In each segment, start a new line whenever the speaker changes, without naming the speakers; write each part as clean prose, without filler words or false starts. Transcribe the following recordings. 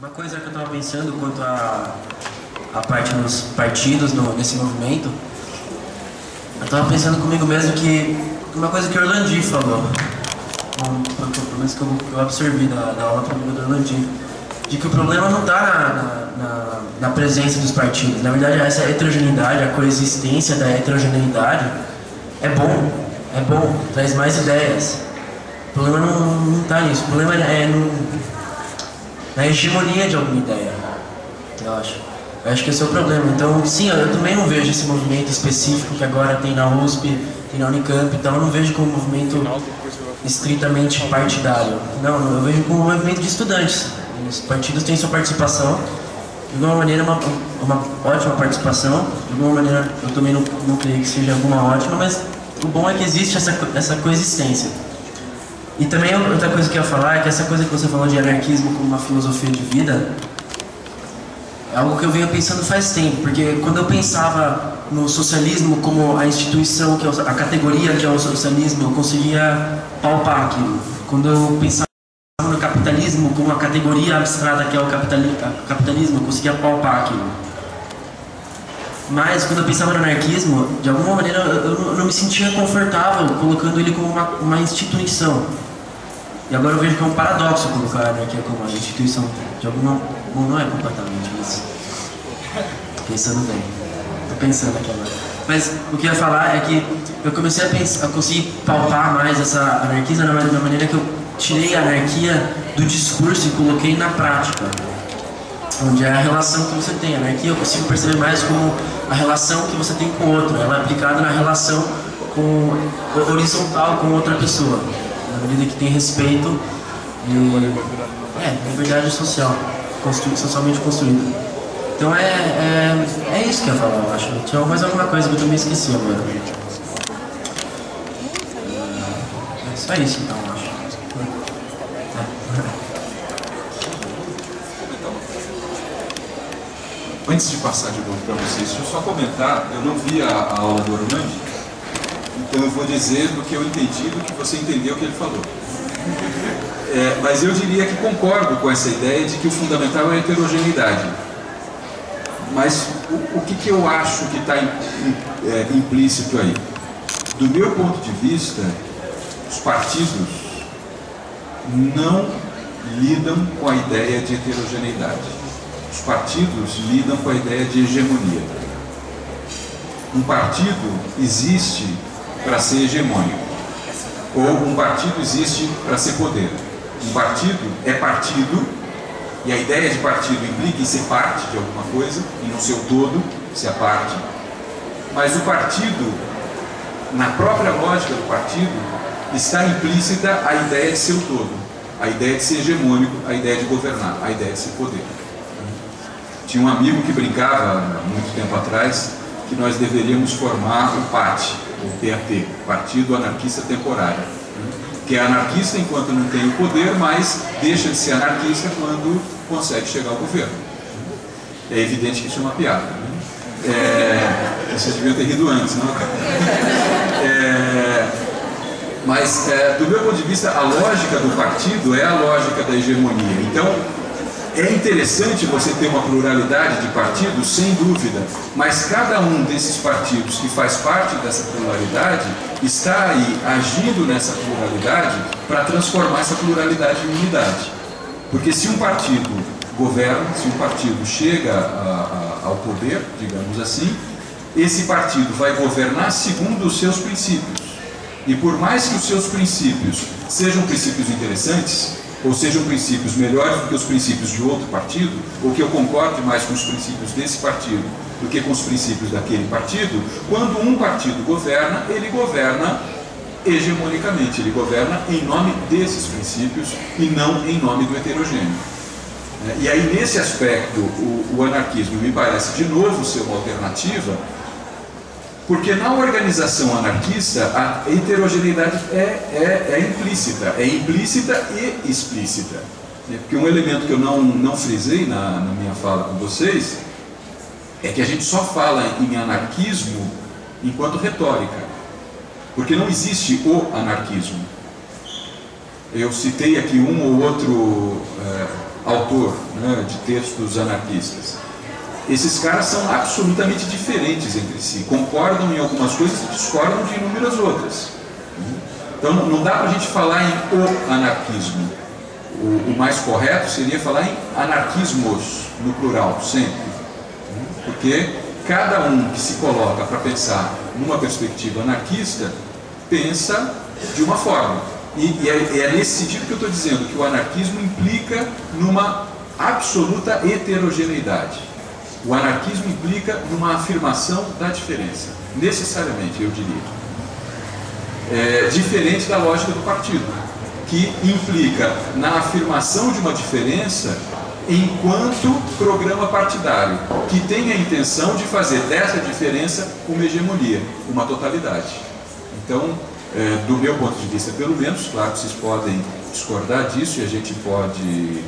Uma coisa que eu estava pensando quanto a parte dos partidos nesse movimento, eu estava pensando comigo mesmo que uma coisa que o Orlandi falou, pelo menos que eu absorvi da aula do Orlandi, de que o problema não está na presença dos partidos. Na verdade, essa heterogeneidade, a coexistência da heterogeneidade é bom, traz mais ideias. O problema não está nisso, o problema é na hegemonia de alguma ideia, eu acho. Eu acho que esse é o problema. Então, sim, eu também não vejo esse movimento específico que agora tem na USP, tem na Unicamp, então eu não vejo como um movimento estritamente partidário. Não, eu vejo como um movimento de estudantes. Os partidos têm sua participação, de alguma maneira uma ótima participação, de alguma maneira eu também não creio que seja alguma ótima, mas o bom é que existe essa coexistência. E também outra coisa que eu ia falar é que essa coisa que você falou de anarquismo como uma filosofia de vida é algo que eu venho pensando faz tempo, porque quando eu pensava no socialismo como a instituição, que é a categoria que é o socialismo, eu conseguia palpar aquilo. Quando eu pensava no capitalismo como a categoria abstrata que é o capitalismo, eu conseguia palpar aquilo. Mas quando eu pensava no anarquismo, de alguma maneira eu não me sentia confortável colocando ele como uma instituição. E agora eu vejo que é um paradoxo colocar a anarquia como uma instituição. De alguma... Bom, não é completamente, mas... Pensando bem. Tô pensando aqui agora. Mas o que eu ia falar é que eu comecei a conseguir palpar mais essa anarquia da maneira que eu tirei a anarquia do discurso e coloquei na prática. Onde é a relação que você tem. A anarquia eu consigo perceber mais como a relação que você tem com o outro. Ela é aplicada na relação horizontal com outra pessoa. Na medida que tem respeito e liberdade social, socialmente construída. Então é isso que eu ia falar, eu acho. Tinha mais alguma coisa que eu também esqueci agora. É só isso então, eu acho.
Antes de passar de novo para vocês, deixa eu só comentar, eu não vi a aula do Orlandi, então eu vou dizer do que eu entendi, do que você entendeu que ele falou. Mas eu diria que concordo com essa ideia de que o fundamental é a heterogeneidade. Mas o que eu acho que está implícito aí? Do meu ponto de vista, os partidos não lidam com a ideia de heterogeneidade. Os partidos lidam com a ideia de hegemonia. Um partido existe para ser hegemônico, ou um partido existe para ser poder. Um partido é partido, e a ideia de partido implica em ser parte de alguma coisa, e não ser o todo, ser a parte. Mas o partido, na própria lógica do partido, está implícita a ideia de ser o todo, a ideia de ser hegemônico, a ideia de governar, a ideia de ser poder. Tinha um amigo que brincava, há muito tempo atrás, que nós deveríamos formar o PAT, o PAT, Partido Anarquista Temporário, que é anarquista enquanto não tem o poder, mas deixa de ser anarquista quando consegue chegar ao governo. É evidente que isso é uma piada, né? Vocês deviam ter rido antes, não? Mas, do meu ponto de vista, a lógica do partido é a lógica da hegemonia. Então, é interessante você ter uma pluralidade de partidos, sem dúvida, mas cada um desses partidos que faz parte dessa pluralidade está aí agindo nessa pluralidade para transformar essa pluralidade em unidade. Porque se um partido governa, se um partido chega ao poder, digamos assim, esse partido vai governar segundo os seus princípios. E por mais que os seus princípios sejam princípios interessantes, ou sejam princípios melhores do que os princípios de outro partido, ou que eu concorde mais com os princípios desse partido do que com os princípios daquele partido, quando um partido governa, ele governa hegemonicamente, ele governa em nome desses princípios e não em nome do heterogêneo. E aí, nesse aspecto, o anarquismo me parece de novo ser uma alternativa, porque na organização anarquista a heterogeneidade é implícita e explícita. Porque um elemento que eu não frisei na minha fala com vocês é que a gente só fala em anarquismo enquanto retórica, porque não existe o anarquismo. Eu citei aqui um ou outro autor, né, de textos anarquistas. Esses caras são absolutamente diferentes entre si, concordam em algumas coisas e discordam de inúmeras outras. Então não dá para a gente falar em o anarquismo. O mais correto seria falar em anarquismos, no plural, sempre. Porque cada um que se coloca para pensar numa perspectiva anarquista, pensa de uma forma. E é nesse sentido que eu estou dizendo que o anarquismo implica numa absoluta heterogeneidade. O anarquismo implica numa afirmação da diferença, necessariamente, eu diria. Diferente da lógica do partido, que implica na afirmação de uma diferença enquanto programa partidário, que tem a intenção de fazer dessa diferença uma hegemonia, uma totalidade. Então, do meu ponto de vista, pelo menos, claro que vocês podem discordar disso e a gente pode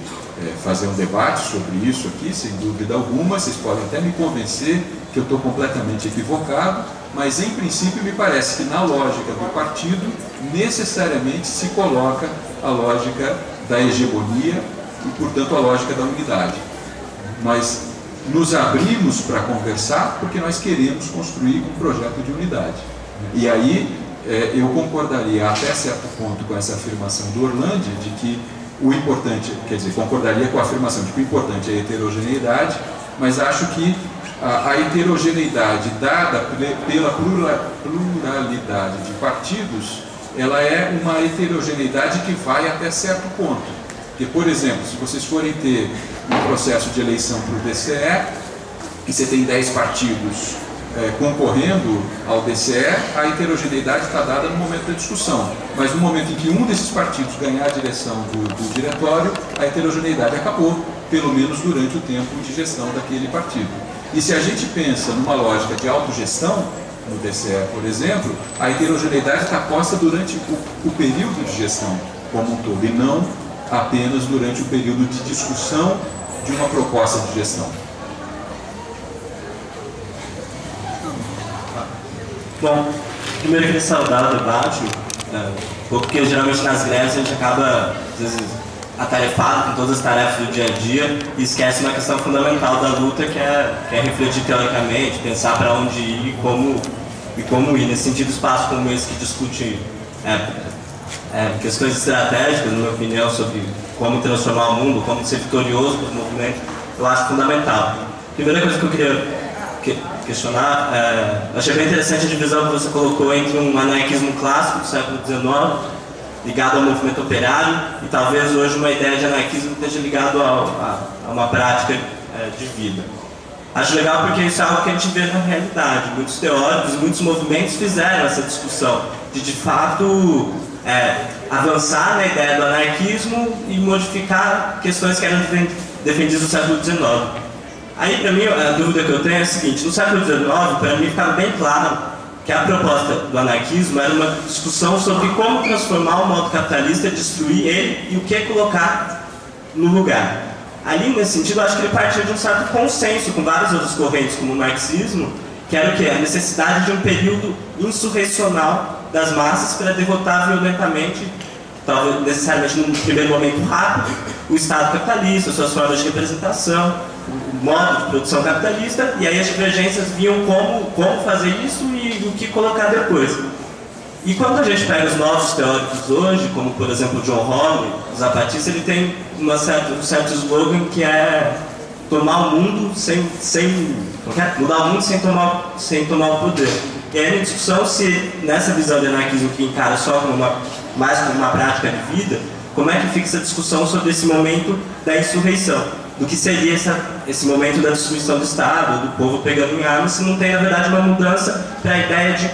fazer um debate sobre isso aqui, sem dúvida alguma. Vocês podem até me convencer que eu estou completamente equivocado, mas em princípio me parece que na lógica do partido necessariamente se coloca a lógica da hegemonia e, portanto, a lógica da unidade. Nós nos abrimos para conversar porque nós queremos construir um projeto de unidade. E aí eu concordaria até certo ponto com essa afirmação do Orlandi de que o importante, quer dizer, concordaria com a afirmação de que o importante é a heterogeneidade, mas acho que a heterogeneidade dada pela pluralidade de partidos, ela é uma heterogeneidade que vai até certo ponto. Porque, por exemplo, se vocês forem ter um processo de eleição para o DCE, e você tem 10 partidos concorrendo ao DCE, a heterogeneidade está dada no momento da discussão. Mas no momento em que um desses partidos ganhar a direção do diretório, a heterogeneidade acabou, pelo menos durante o tempo de gestão daquele partido. E se a gente pensa numa lógica de autogestão, no DCE, por exemplo, a heterogeneidade está posta durante o período de gestão como um todo, e não apenas durante o período de discussão de uma proposta de gestão.
Bom, primeiro eu queria saudar o debate, porque geralmente nas greves a gente acaba, às vezes, atarefado com todas as tarefas do dia a dia e esquece uma questão fundamental da luta, que é refletir teoricamente, pensar para onde ir e como ir. Nesse sentido, espaço como esse que discute questões estratégicas, na minha opinião, sobre como transformar o mundo, como ser vitorioso para os movimentos, eu acho fundamental. Primeira coisa que eu queria questionar, achei bem interessante a divisão que você colocou entre um anarquismo clássico do século XIX, ligado ao movimento operário, e talvez hoje uma ideia de anarquismo esteja ligado a uma prática de vida. Acho legal porque isso é algo que a gente vê na realidade. Muitos teóricos, muitos movimentos fizeram essa discussão de fato, avançar na ideia do anarquismo e modificar questões que eram defendidas no século XIX. Aí, para mim, a dúvida que eu tenho é a seguinte: no século XIX, para mim, ficava bem claro que a proposta do anarquismo era uma discussão sobre como transformar o modo capitalista, destruir ele e o que colocar no lugar. Ali, nesse sentido, eu acho que ele partia de um certo consenso com várias outras correntes, como o marxismo, que era o quê? A necessidade de um período insurrecional das massas para derrotar violentamente, talvez necessariamente num primeiro momento rápido, o Estado capitalista, suas formas de representação, o modo de produção capitalista, e aí as divergências viam como fazer isso e o que colocar depois. E quando a gente pega os novos teóricos hoje, como por exemplo John Rawls, o zapatista, ele tem um certo slogan que é tomar o mundo mudar o mundo sem tomar o poder. E aí a discussão se nessa visão de anarquismo que encara só mais como uma prática de vida, como é que fica essa discussão sobre esse momento da insurreição? Do que seria esse momento da destruição do Estado, do povo pegando em armas, se não tem, na verdade, uma mudança para a ideia de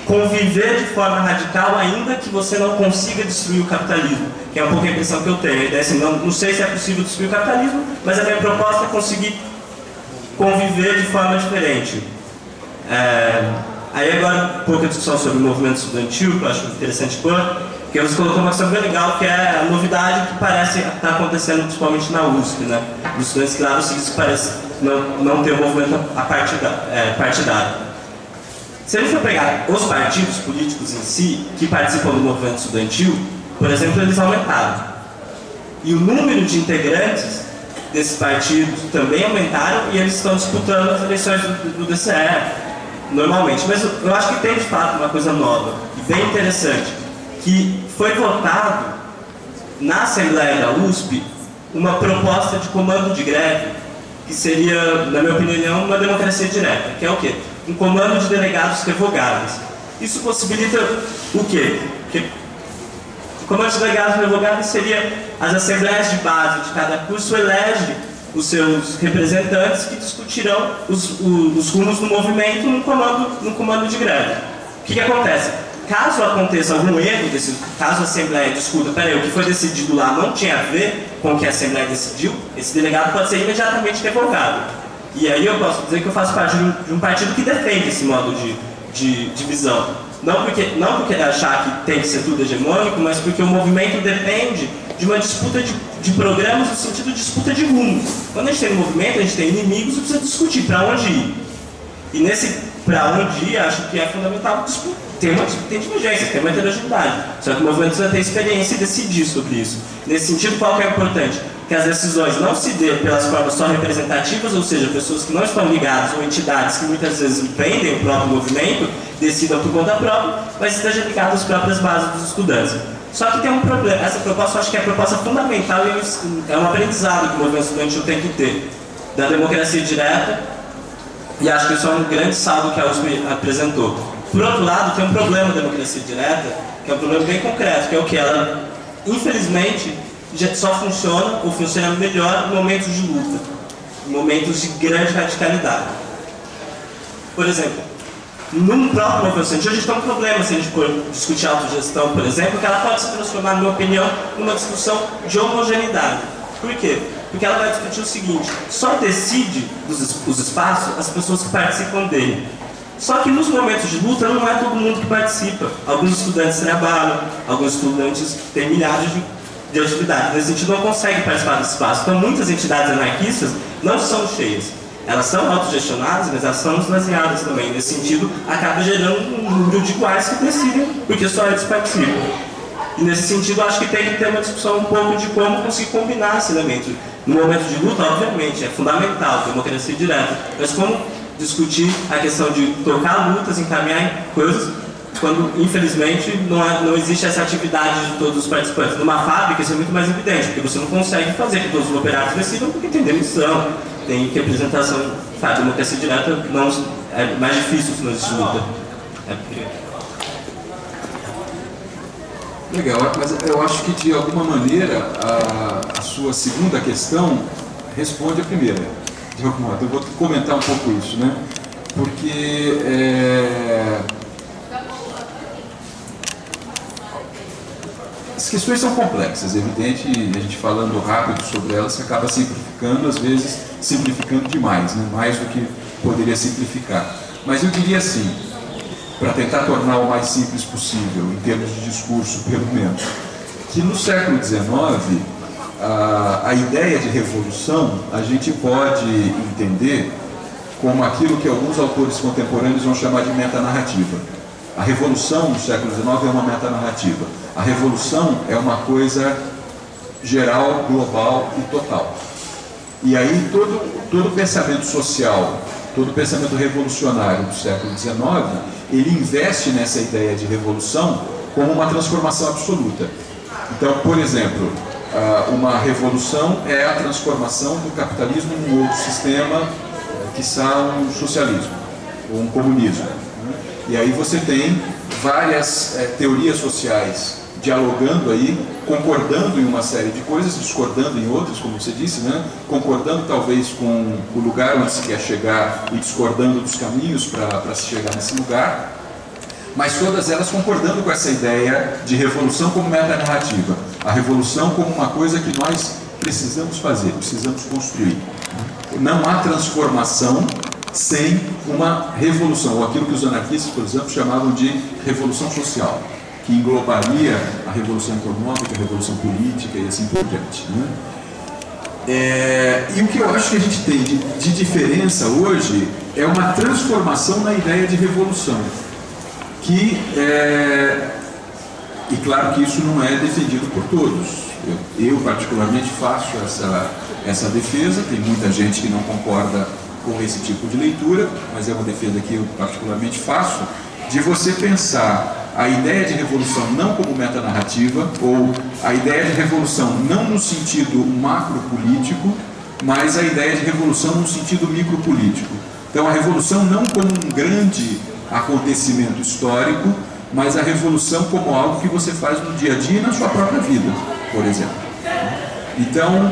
conviver de forma radical, ainda que você não consiga destruir o capitalismo, que é um pouco a impressão que eu tenho. A ideia é assim, não sei se é possível destruir o capitalismo, mas a minha proposta é conseguir conviver de forma diferente. Aí agora, um pouco a discussão sobre o movimento estudantil, que eu acho interessante pôr, porque você colocou uma questão bem legal, que é a novidade que parece estar acontecendo principalmente na USP, né? Os estudantes que lá que parece não ter um movimento partidário. Se a gente for pegar os partidos políticos em si, que participam do movimento estudantil, por exemplo, eles aumentaram. E o número de integrantes desses partidos também aumentaram e eles estão disputando as eleições do DCE normalmente. Mas eu acho que tem de fato uma coisa nova e bem interessante, que foi votado na Assembleia da USP uma proposta de comando de greve, que seria, na minha opinião, uma democracia direta, que é o quê? Um comando de delegados revogáveis. Isso possibilita o quê? Que o comando de delegados revogáveis seria as assembleias de base de cada curso elege os seus representantes que discutirão os rumos do movimento num comando de greve. O que acontece? Caso aconteça algum erro, caso a Assembleia discuta, peraí, o que foi decidido lá não tinha a ver com o que a Assembleia decidiu, esse delegado pode ser imediatamente revogado. E aí eu posso dizer que eu faço parte de um partido que defende esse modo de divisão. Não porque achar que tem que ser tudo hegemônico, mas porque o movimento depende de uma disputa de programas no sentido de disputa de rumos. Quando a gente tem um movimento, a gente tem inimigos e precisa discutir para onde ir. E nesse para onde ir, acho que é fundamental ter divergência, ter uma heterogeneidade. Só que o movimento precisa ter experiência e decidir sobre isso. Nesse sentido, qual que é importante? Que as decisões não se dêem pelas formas só representativas, ou seja, pessoas que não estão ligadas ou entidades que muitas vezes empreendem o próprio movimento, decidam por conta própria, mas estejam ligadas às próprias bases dos estudantes. Só que tem um problema, essa proposta eu acho que é a proposta fundamental e é um aprendizado que o movimento estudantil tem que ter, da democracia direta, e acho que isso é um grande saldo que a USP apresentou. Por outro lado, tem um problema da democracia direta, que é um problema bem concreto, que é o que ela, infelizmente, já só funciona ou funciona melhor em momentos de luta, em momentos de grande radicalidade. Por exemplo, num próprio movimento estudantil, a gente tem um problema se a gente for discutir autogestão, por exemplo, que ela pode se transformar, na minha opinião, numa discussão de homogeneidade. Por quê? Porque ela vai discutir o seguinte: só decide os espaços as pessoas que participam dele. Só que nos momentos de luta não é todo mundo que participa. Alguns estudantes trabalham, alguns estudantes têm milhares de atividades. Nesse sentido, não conseguem participar desse espaço. Então, muitas entidades anarquistas não são cheias. Elas são autogestionadas, mas elas são esvaziadas também. Nesse sentido, acaba gerando um número de iguais que decidem, porque só eles participam. E nesse sentido, acho que tem que ter uma discussão um pouco de como conseguir combinar esse elemento. No momento de luta, obviamente, é fundamental, democracia direta. Mas como discutir a questão de tocar lutas, encaminhar coisas, quando, infelizmente, não existe essa atividade de todos os participantes. Numa fábrica, isso é muito mais evidente, porque você não consegue fazer que todos os operários decidam, porque tem demissão, tem representação. A democracia direta não, é mais difícil se não existe luta.
Legal, mas eu acho que de alguma maneira a sua segunda questão responde a primeira. De algum modo, eu vou comentar um pouco isso, né? Porque as questões são complexas, é evidente, e a gente falando rápido sobre elas, você acaba simplificando, às vezes simplificando demais, né? Mais do que poderia simplificar. Mas eu diria assim, para tentar tornar o mais simples possível, em termos de discurso, pelo menos, que no século XIX, a ideia de revolução, a gente pode entender como aquilo que alguns autores contemporâneos vão chamar de metanarrativa. A revolução do século XIX é uma metanarrativa. A revolução é uma coisa geral, global e total. E aí todo pensamento social, todo pensamento revolucionário do século XIX, ele investe nessa ideia de revolução como uma transformação absoluta. Então, por exemplo, uma revolução é a transformação do capitalismo num outro sistema, quiçá um socialismo, ou um comunismo. E aí você tem várias teorias sociais dialogando aí, concordando em uma série de coisas, discordando em outras, como você disse, né? Concordando talvez com o lugar onde se quer chegar e discordando dos caminhos para se chegar nesse lugar, mas todas elas concordando com essa ideia de revolução como metanarrativa. A revolução como uma coisa que nós precisamos fazer, precisamos construir. Não há transformação sem uma revolução, ou aquilo que os anarquistas, por exemplo, chamavam de revolução social, que englobaria a revolução econômica, a revolução política e assim por diante, né? E o que eu acho que a gente tem de diferença hoje é uma transformação na ideia de revolução, que E claro que isso não é defendido por todos. Eu particularmente faço essa defesa, tem muita gente que não concorda com esse tipo de leitura, mas é uma defesa que eu particularmente faço, de você pensar a ideia de revolução não como metanarrativa, ou a ideia de revolução não no sentido macropolítico, mas a ideia de revolução no sentido micropolítico. Então a revolução não como um grande acontecimento histórico, mas a revolução como algo que você faz no dia a dia e na sua própria vida, por exemplo. Então,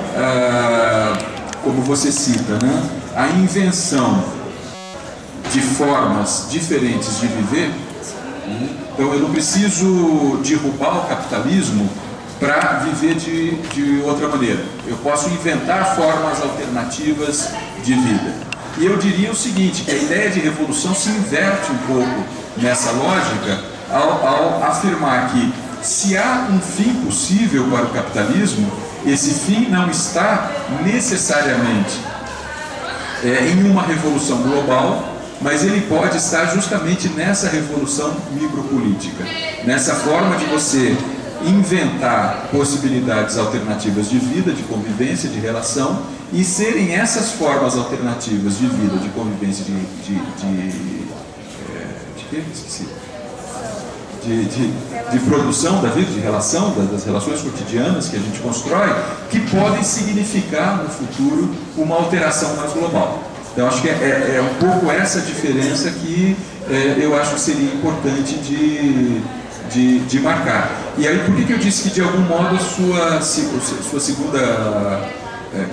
como você cita, né, a invenção de formas diferentes de viver, então eu não preciso derrubar o capitalismo para viver de outra maneira. Eu posso inventar formas alternativas de vida. E eu diria o seguinte, que a ideia de revolução se inverte um pouco nessa lógica ao afirmar que se há um fim possível para o capitalismo, esse fim não está necessariamente em uma revolução global, mas ele pode estar justamente nessa revolução micropolítica, nessa forma de você inventar possibilidades alternativas de vida, de convivência, de relação, e serem essas formas alternativas de vida, de convivência, de produção da vida, de relação, das relações cotidianas que a gente constrói, que podem significar no futuro uma alteração mais global. Então acho que é um pouco essa diferença que eu acho que seria importante de marcar. E aí por que eu disse que de algum modo a sua segunda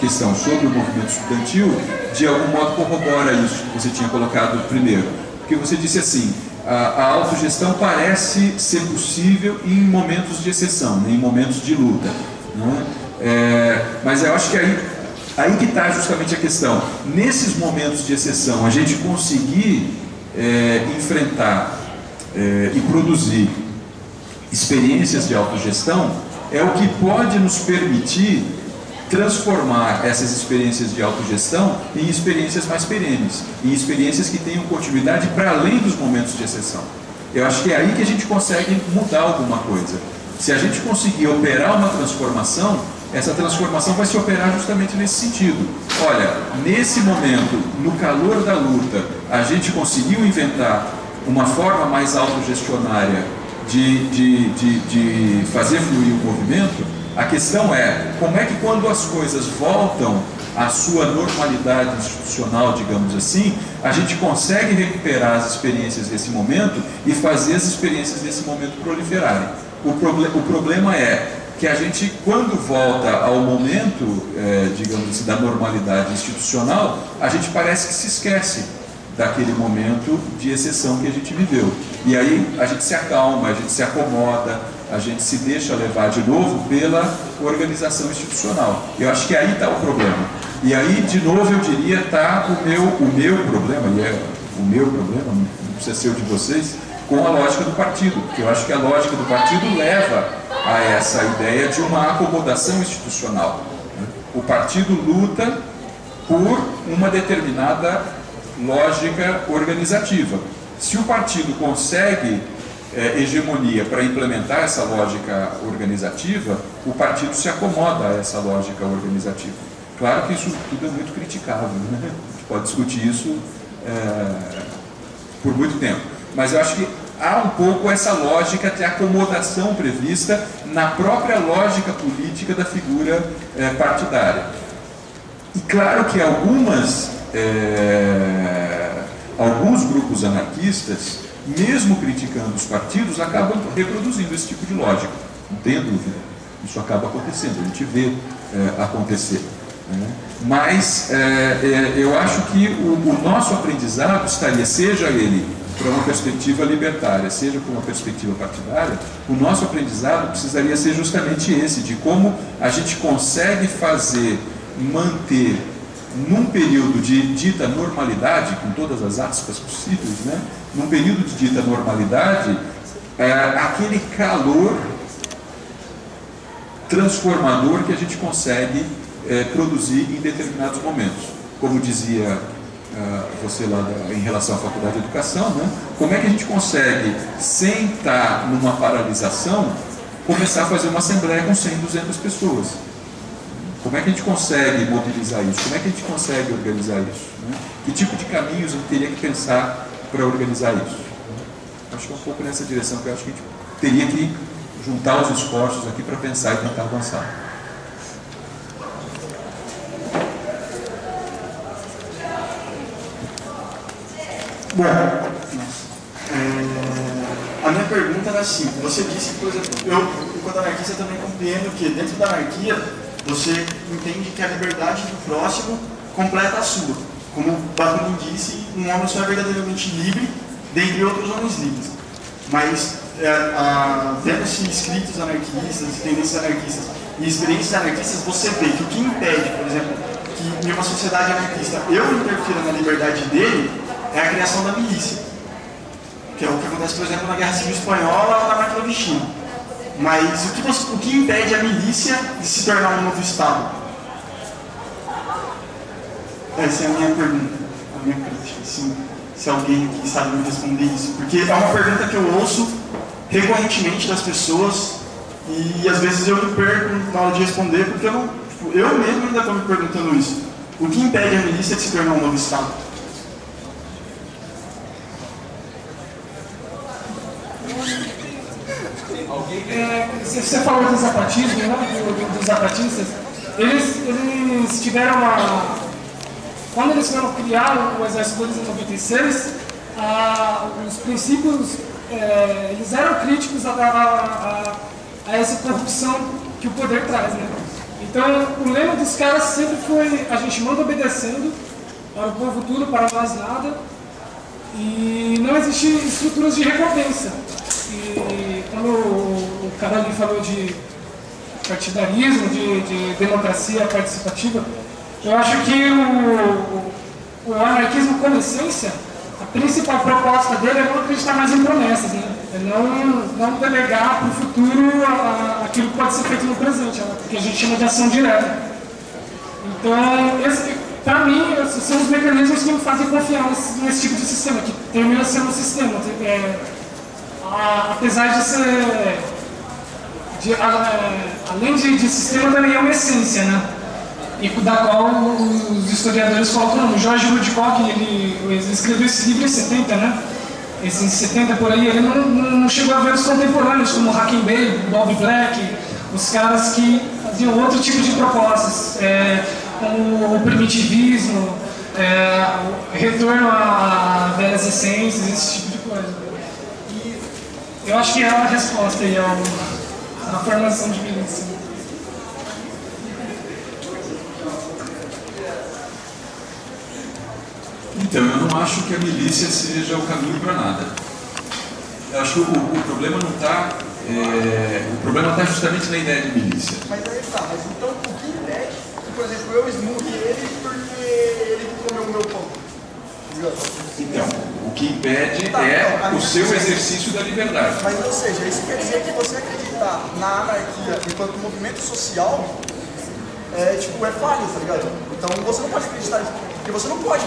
questão sobre o movimento estudantil de algum modo corrobora isso que você tinha colocado primeiro? Porque você disse assim, a autogestão parece ser possível em momentos de exceção, né, em momentos de luta, né? Mas eu acho que aí que está justamente a questão. Nesses momentos de exceção, a gente conseguir enfrentar e produzir experiências de autogestão é o que pode nos permitir transformar essas experiências de autogestão em experiências mais perenes, em experiências que tenham continuidade para além dos momentos de exceção. Eu acho que é aí que a gente consegue mudar alguma coisa. Se a gente conseguir operar uma transformação, essa transformação vai se operar justamente nesse sentido. Olha, nesse momento, no calor da luta, a gente conseguiu inventar uma forma mais autogestionária de fazer fluir o movimento. A questão é, como é que quando as coisas voltam à sua normalidade institucional, digamos assim, a gente consegue recuperar as experiências desse momento e fazer as experiências desse momento proliferarem. O problema é que a gente, quando volta ao momento, digamos assim, da normalidade institucional, a gente parece que se esquece daquele momento de exceção que a gente viveu. E aí a gente se acalma, a gente se acomoda, a gente se deixa levar de novo pela organização institucional. Eu acho que aí está o problema. E aí, de novo, eu diria, está o meu problema, e é o meu problema, não precisa ser o de vocês, com a lógica do partido. Porque eu acho que a lógica do partido leva a essa ideia de uma acomodação institucional. O partido luta por uma determinada lógica organizativa. Se o partido consegue hegemonia para implementar essa lógica organizativa, o partido se acomoda a essa lógica organizativa. Claro que isso tudo é muito criticável, né? A gente pode discutir isso por muito tempo, mas eu acho que há um pouco essa lógica de acomodação prevista na própria lógica política da figura partidária. E claro que alguns grupos anarquistas, mesmo criticando os partidos, acabam reproduzindo esse tipo de lógica. Não tenha dúvida. Isso acaba acontecendo, a gente vê acontecer. Né? Mas eu acho que o nosso aprendizado estaria, seja ele para uma perspectiva libertária, seja para uma perspectiva partidária, o nosso aprendizado precisaria ser justamente esse, de como a gente consegue manter num período de dita normalidade, com todas as aspas possíveis, né? Num período de dita normalidade, aquele calor transformador que a gente consegue produzir em determinados momentos. Como dizia você lá em relação à Faculdade de Educação, né? Como é que a gente consegue, sem estar numa paralisação, começar a fazer uma assembleia com 100, 200 pessoas. Como é que a gente consegue mobilizar isso? Como é que a gente consegue organizar isso? Né? Que tipo de caminhos a gente teria que pensar para organizar isso? Acho que é um pouco nessa direção que eu acho que a gente teria que juntar os esforços aqui para pensar e tentar avançar.
Bom, a minha pergunta era assim, você disse, por exemplo, eu, enquanto anarquista, também compreendo que dentro da anarquia, você entende que a liberdade do próximo completa a sua. Como Bakunin disse, um homem só é verdadeiramente livre, dentre outros homens livres. Mas, vendo-se escritos anarquistas, tendências anarquistas e experiências anarquistas, você vê que o que impede, por exemplo, que em uma sociedade anarquista eu interfira na liberdade dele, é a criação da milícia. Que é o que acontece, por exemplo, na Guerra Civil Espanhola ou na Máquina do Chile. Mas o que impede a milícia de se tornar um novo Estado? Essa é a minha pergunta. A minha crítica. Se alguém aqui sabe me responder isso. Porque é uma pergunta que eu ouço recorrentemente das pessoas e às vezes eu me perco na hora de responder porque eu mesmo ainda estou me perguntando isso. O que impede a milícia de se tornar um novo Estado?
Você falou do zapatismo, né? Dos zapatistas. Eles tiveram uma... Quando eles foram criar o Exército deles em 96, os princípios, eles eram críticos a essa corrupção que o poder traz, né? Então, o lema dos caras sempre foi: a gente manda obedecendo, para o povo tudo, para nós nada, e não existem estruturas de recompensa. E quando o Carolina falou de partidarismo, de democracia participativa, eu acho que o anarquismo, como essência, a principal proposta dele é não acreditar mais em promessas, né? É não delegar para o futuro aquilo que pode ser feito no presente, o que a gente chama de ação direta. Então, para mim, esses são os mecanismos que me fazem confiar nesse tipo de sistema, que termina sendo um sistema. Apesar de ser, além de sistema, também é uma essência, né? E da qual os historiadores colocam. O George Woodcock, ele escreveu esse livro em 70, né? Em 70 por aí, ele não chegou a ver os contemporâneos, como Hackenberg, Bob Black, os caras que faziam outro tipo de propostas, como o primitivismo, o retorno a velhas essências, esse tipo de coisa. Eu acho que é a resposta aí à formação de milícia.
Então, eu não acho que a milícia seja o caminho para nada. Eu acho que o problema não está... o problema está justamente na ideia de milícia.
Mas aí tá, mas então o que impede que, por exemplo, eu esmurre ele porque ele comeu o meu pão?
Então, o que impede o seu exercício da liberdade.
Mas, ou seja, isso quer dizer que você acreditar na anarquia enquanto movimento social é falho, tá ligado? Então você não pode acreditar nisso, porque você não pode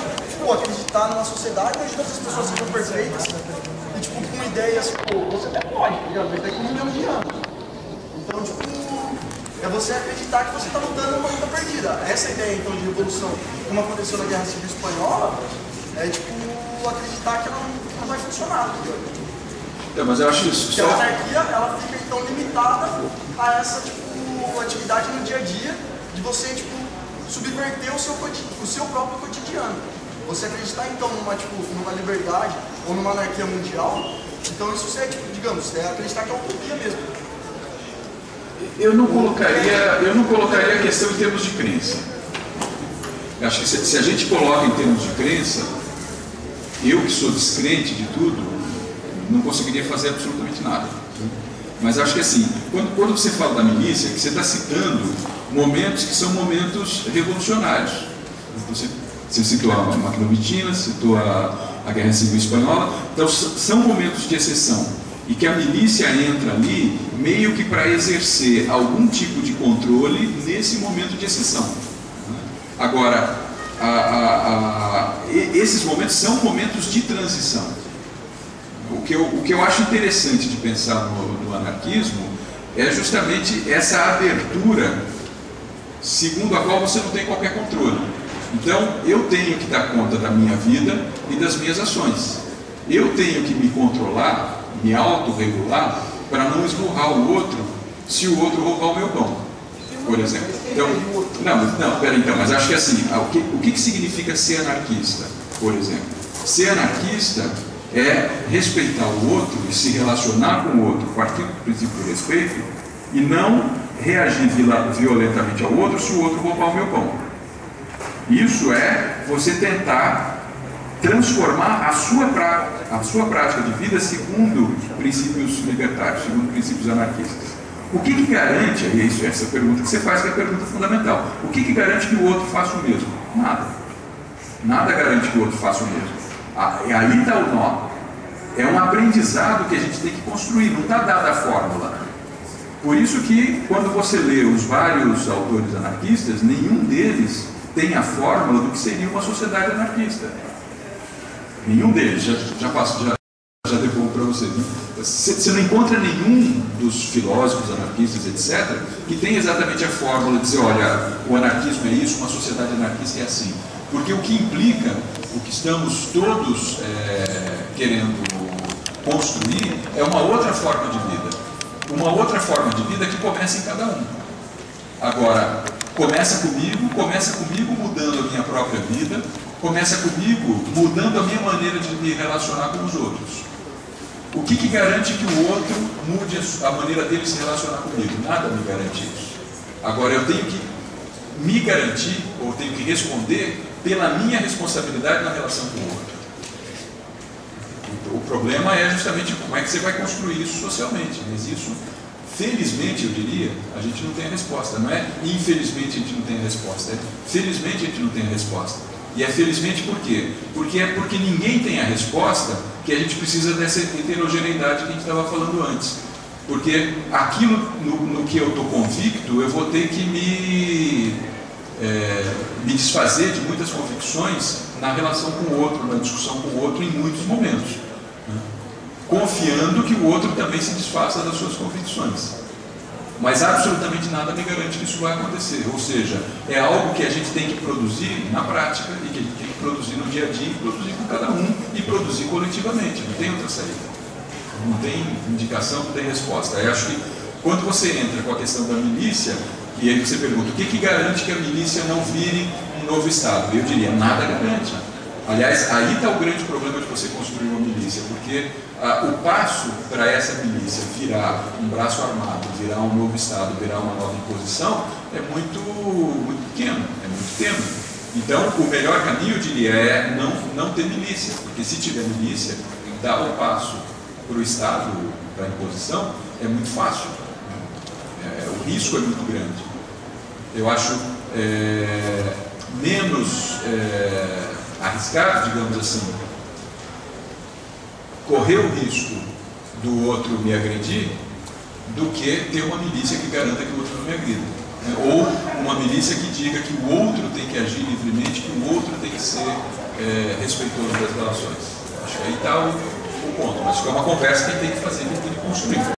acreditar numa sociedade onde todas as pessoas sejam perfeitas e com ideias, você até pode, tá ligado? Mas daqui a 1 milhão de anos. Então, é você acreditar que você está lutando uma luta perdida. Essa ideia, então, de revolução, como aconteceu na Guerra Civil Espanhola, acreditar que ela não vai funcionar, entendeu?
Mas eu acho isso.
Porque a anarquia, ela fica então limitada a essa atividade no dia a dia, de você subverter o seu próprio cotidiano. Você acreditar então numa liberdade ou numa anarquia mundial, então isso digamos, acreditar que é utopia mesmo.
Eu não colocaria a questão em termos de crença. Eu acho que se a gente coloca em termos de crença, eu que sou descrente de tudo, não conseguiria fazer absolutamente nada. Mas acho que assim, quando você fala da milícia, que você está citando momentos que são momentos revolucionários. Você citou a Máquina Vitina, citou a Guerra Civil Espanhola, então são momentos de exceção. E que a milícia entra ali meio que para exercer algum tipo de controle nesse momento de exceção. Agora, esses momentos são momentos de transição. O que eu acho interessante de pensar no anarquismo é justamente essa abertura segundo a qual você não tem qualquer controle. Então, eu tenho que dar conta da minha vida e das minhas ações. Eu tenho que me controlar, me autorregular, para não esmurrar o outro se o outro roubar o meu pão, por exemplo. Então, peraí, então, mas acho que assim, o que significa ser anarquista, por exemplo? Ser anarquista é respeitar o outro e se relacionar com o outro, partir do princípio do respeito, e não reagir violentamente ao outro se o outro roubar o meu pão. Isso é você tentar transformar a sua prática de vida segundo princípios libertários, segundo princípios anarquistas. O que garante, essa pergunta que você faz, que é a pergunta fundamental, o que garante que o outro faça o mesmo? Nada. Nada garante que o outro faça o mesmo. Aí está o nó. É um aprendizado que a gente tem que construir, não está dada a fórmula. Por isso que, quando você lê os vários autores anarquistas, nenhum deles tem a fórmula do que seria uma sociedade anarquista. Nenhum deles, já devolvo para vocês. Né? Você não encontra nenhum dos filósofos anarquistas, etc., que tem exatamente a fórmula de dizer, olha, o anarquismo é isso, uma sociedade anarquista é assim. Porque o que implica, o que estamos todos querendo construir, é uma outra forma de vida. Uma outra forma de vida que começa em cada um. Agora, começa comigo mudando a minha própria vida, começa comigo mudando a minha maneira de me relacionar com os outros. O que garante que o outro mude a maneira dele se relacionar comigo? Nada me garante isso. Agora, eu tenho que me garantir, ou tenho que responder pela minha responsabilidade na relação com o outro. O problema é justamente como é que você vai construir isso socialmente. Mas isso, felizmente, eu diria, a gente não tem a resposta. Não é infelizmente a gente não tem a resposta, é felizmente a gente não tem a resposta. E é felizmente por quê? Porque ninguém tem a resposta que a gente precisa dessa heterogeneidade que a gente estava falando antes. Porque aquilo no que eu estou convicto, eu vou ter que me desfazer de muitas convicções na relação com o outro, na discussão com o outro em muitos momentos, né? Confiando que o outro também se desfaça das suas convicções. Mas absolutamente nada me garante que isso vai acontecer. Ou seja, é algo que a gente tem que produzir na prática e que a gente tem que produzir no dia a dia, e produzir com cada um e produzir coletivamente. Não tem outra saída. Não tem indicação, não tem resposta. Eu acho que quando você entra com a questão da milícia, e aí você pergunta, o que garante que a milícia não vire um novo Estado? Eu diria, nada garante. Aliás, aí está o grande problema de você construir uma milícia, porque o passo para essa milícia virar um braço armado, virar um novo Estado, virar uma nova imposição, é muito pequeno, é muito tênue. Então, o melhor caminho, eu diria, é não ter milícia, porque se tiver milícia, dar o passo para o Estado, para a imposição, é muito fácil. O risco é muito grande. Eu acho menos arriscado, digamos assim, correr o risco do outro me agredir do que ter uma milícia que garanta que o outro não me agrida. Ou uma milícia que diga que o outro tem que agir livremente, que o outro tem que ser respeitoso das relações. Acho que aí está o ponto. Mas é uma conversa que tem que fazer, que tem que construir.